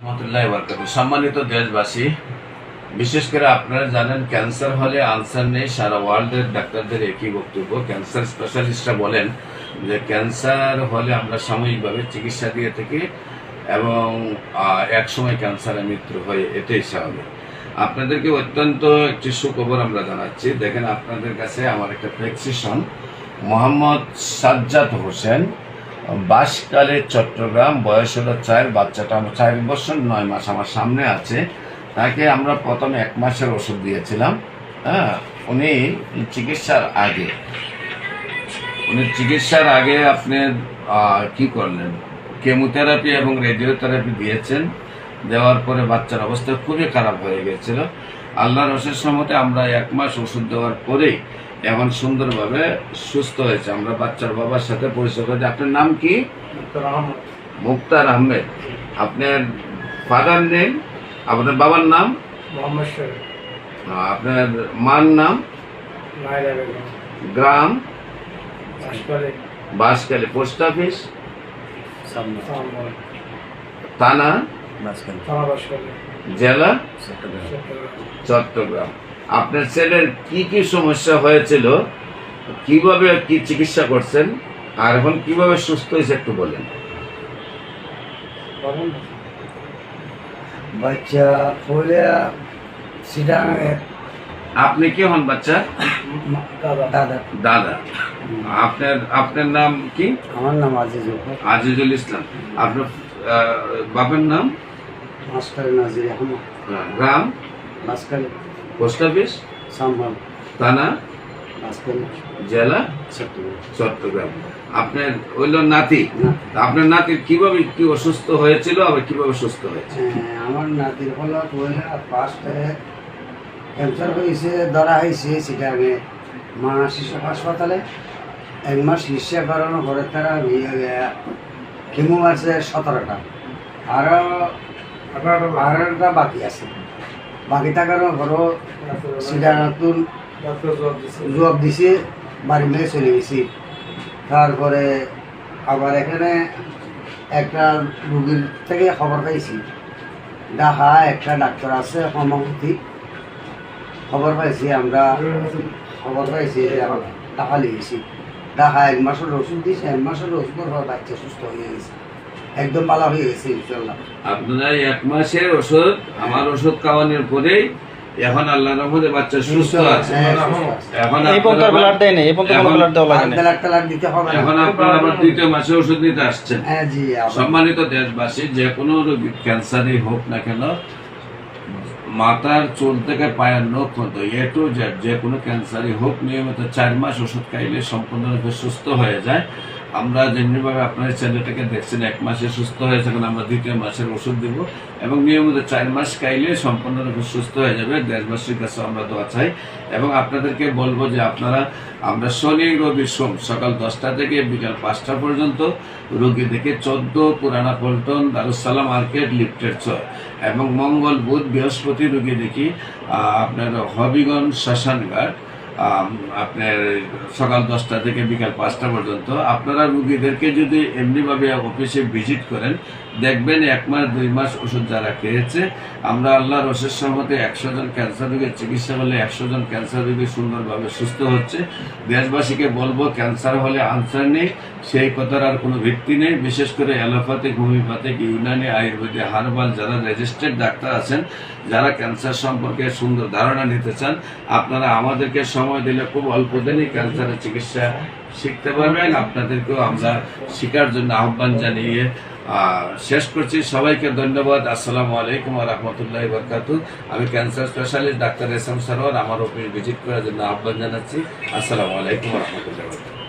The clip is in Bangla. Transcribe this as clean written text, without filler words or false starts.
রহমতুল্লাহি ওয়া বারাকাতুহু। সম্মানিত দেশবাসী, বিশেষ করে আপনারা জানেন ক্যান্সার হলে আনসার নেই। সারা ওয়ার্ল্ডের ডাক্তারদের একই বক্তব্য। ক্যান্সার স্পেশালিস্টরা বলেন যে ক্যান্সার হলে আমরা সাময়িকভাবে চিকিৎসা দিয়ে থাকি এবং এক সময় ক্যান্সারে মৃত্যু হয়, এটাই স্বাভাবিক। আপনাদেরকে অত্যন্ত একটি সুখবর আমরা জানাচ্ছি। দেখেন, আপনাদের কাছে আমার একটা প্রেসক্রিপশন। মোহাম্মদ সাজ্জাদ হোসেন, বাসকালে, চট্টগ্রাম, বয়স হলো 4, বাচ্চাটা আমার 4 বছর 9 মাস আমার সামনে আছে। তাকে আমরা প্রথমে 1 মাসের ওষুধ দিয়েছিলাম। উনি চিকিৎসার আগে আপনি কি করলেন, কেমোথেরাপি এবং রেডিওথেরাপি দিয়েছেন। দেওয়ার পরে বাচ্চার অবস্থা খুবই খারাপ হয়ে গিয়েছিল। আল্লাহর অশেষ রহমতে আমরা 1 মাস ওষুধ দেওয়ার পরেই এখন সুন্দরভাবে সুস্থ হয়েছে। আমরা বাচ্চার বাবার সাথে পরিচয় করেছি। আপনার নাম কি? মুক্তার আহমেদ। আপনার ফাদার নেম? আপনার বাবার নাম? আপনার মার নাম? গ্রাম? বাসকালী। Post office? থানা? জেলা? চট্টগ্রাম। আপনার ছেলের কি কি সমস্যা হয়েছিল, কিভাবে কি চিকিৎসা করছেন, আর এখন কিভাবে সুস্থ হয়েছে একটু বলেন। বাচ্চা হলে আপনি কি হন বাচ্চা? দাদা। দাদা। আপনার নাম কি? আমার নাম আজিজুল। আজিজুল ইসলাম। আপনার বাবার নাম? মাস্টার নাজির আহমদ। গ্রাম? বাসকালী। Post office? সাম্বাল। থানা? বাসকালী। জেলা? চট্টগ্রাম। আপনার হইল নাতি। আপনার নাতির কিভাবে কি অসুস্থ হয়েছিল, আবার কিভাবে সুস্থ হয়েছে? আমার নাতির হলো ফার্স্টে ক্যান্সার হয়েছে, ধরা হয়েছে সেটা আগে মা শিশু হাসপাতালে 1 মাস চিকিৎসা করানো পরে তারা কেমো আছে 17টা, আরও 18টা বাকি আছে। বাকি থাকার পরও সেটা নতুন জবাব দিছে, বাড়ি মেয়ে চলে গেছি। তারপরে আবার এখানে একটা রুগীর থেকে খবর পাইছি, ঢাকা একটা ডাক্তার আছে হোমিওপ্যাথি, খবর পাইছি আমরা, টাকা লিখেছি। ঢাকা 1 মাসের ওষুধ দিয়েছে, 1 মাসের ওষুধের পর বাচ্চা সুস্থ হয়ে গেছে, একদম ভালো হয়ে গেছে ইনশাল্লাহ। আপনারা 1 মাসের ওষুধ, আমার ওষুধ খাওয়ানোর পরেই এখন আল্লাহর রহমতে বাচ্চা সুস্থ আছে। এখন আপনারা আবার 2য় মাসে ওষুধ নিতে আসছেন। সম্মানিত দেশবাসী, যে কোনো রোগী ক্যান্সারই হোক না কেন, মাথার চুল থেকে পায়ের নখ পর্যন্ত A to Z যে কোনো ক্যান্সারই হোক, নিয়মিত 4 মাস ওষুধ খাইলে সম্পূর্ণরূপে সুস্থ হয়ে যায়। আমরা যেমনিভাবে আপনার ছেলেটাকে দেখছেন 1 মাসে সুস্থ হয়েছে, এখন আমরা 2য় মাসের ওষুধ দিব এবং নিয়মিত 4 মাস খাইলে সম্পূর্ণরূপে সুস্থ হয়ে যাবে। দেশবাসীর কাছে আমরা দোয়া চাই এবং আপনাদেরকে বলবো যে আমরা শনি, রবি, সোম সকাল 10টা থেকে বিকাল 5টা পর্যন্ত রোগী দেখে 14 পুরানা পল্টন, দারুসালাম মার্কেট, লিফটের 6, এবং মঙ্গল, বুধ, বৃহস্পতি রোগী দেখি আপনার হবিগঞ্জ, শ্মশানঘাট, আপনার সকাল 10টা থেকে বিকাল 5টা পর্যন্ত। আপনারা রুগীদেরকে যদি এমনিভাবে অফিসে ভিজিট করেন, দেখবেন 1 মাস 2 মাস ওষুধ যারা খেয়েছে, আমরা আল্লাহর অশেষ রহমতে 100 জন ক্যান্সার রোগীর চিকিৎসা করলে 100 জন ক্যান্সার রোগী সুন্দরভাবে সুস্থ হচ্ছে। দেশবাসীকে বলবো, ক্যান্সার হলে আনসার নেই, সেই কথার আর কোনো ভিত্তি নেই। বিশেষ করে allopathic, homeopathic, Unani, Ayurvedic, herbal যারা রেজিস্টার্ড ডাক্তার আছেন, যারা ক্যান্সার সম্পর্কে সুন্দর ধারণা নিতে চান, আপনারা আমাদেরকে সময় দিলে খুব অল্প দিনই ক্যান্সারের চিকিৎসা শিখতে পারবেন। আপনাদেরকেও আমরা শেখার জন্য আহ্বান জানিয়ে শেষ করছি। সবাইকে ধন্যবাদ। আসসালামু আলাইকুম ওয়া রাহমাতুল্লাহি ওয়া বারাকাতুহু। আমি cancer specialist doctor S M Sarwar, আমার অফিস ভিজিট করার জন্য আহ্বান জানাচ্ছি। আসসালামু আলাইকুম ওয়া রাহমাতুল্লাহি ওয়া বারাকাতুহু।